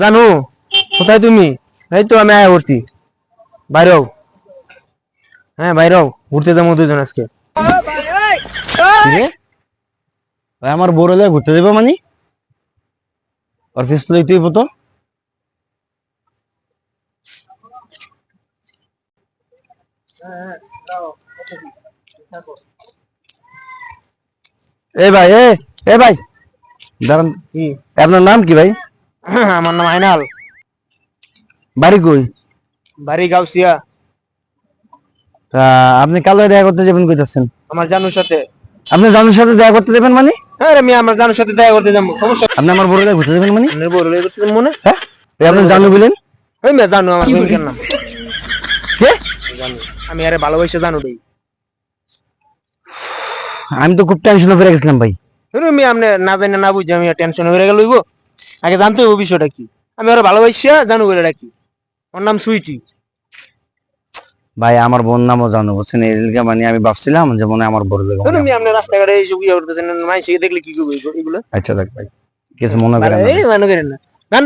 জানো কোথায় তুমি? এই তো আমি আয়া করছি। বাইরেও, হ্যাঁ বাইরেও ঘুরতে যাবো দুজন আজকে। ভাই আমার বড় জায়গায় ঘুরতে দেবে মানে আর ফিস লইতেই তো। এ ভাই এ ভাই দাঁড়ান, কি? আপনার নাম কি ভাই? আমার নাম আইনাল। বাড়ি কই? বাড়ি গাউসিয়া। তা আপনি কালো দেখা করতে যাবেন কইতাছেন? আমার জানুর সাথে। আপনি জানুর সাথে দেখা করতে দেবেন মানে? হ্যাঁ আমি আমার জানুর সাথে দেখা করতে যাবো, সমস্যা আপনি আমার বড় জায়গায় ঘুরতে দেবেন মানে? আপনার বড় লোক করতে যাবো মনে। হ্যাঁ আপনি জানু বলেন? ওই মেয়ে জানু আমার প্রেমিকের নাম। কে? জানু। আমি আরে ভালোবাসে জানু দেই। আমি তো খুব টেনশনে পড়ে গেছিলাম ভাই। আমি আপনি না জানি না বুঝি আমি টেনশন হয়ে গেল লইব। আগে জানতে হবে বিষয়টা কি। আমি আরে ভালোবাসিয়া জানু বলে ডাকি। ওর নাম সুইটি। ভাই আমার বোন নামও জানো বুঝছেন, এই লিগা মানে আমি ভাবছিলাম যে মনে হয় আমার বড় জায়গা আমি আপনি রাস্তাঘাটে এইসব ইয়ে করতেছেন, মাইসে দেখলে কি করবো এগুলো? আচ্ছা দেখ ভাই, কিছু মনে করেন না। এই মনে করেন না। জান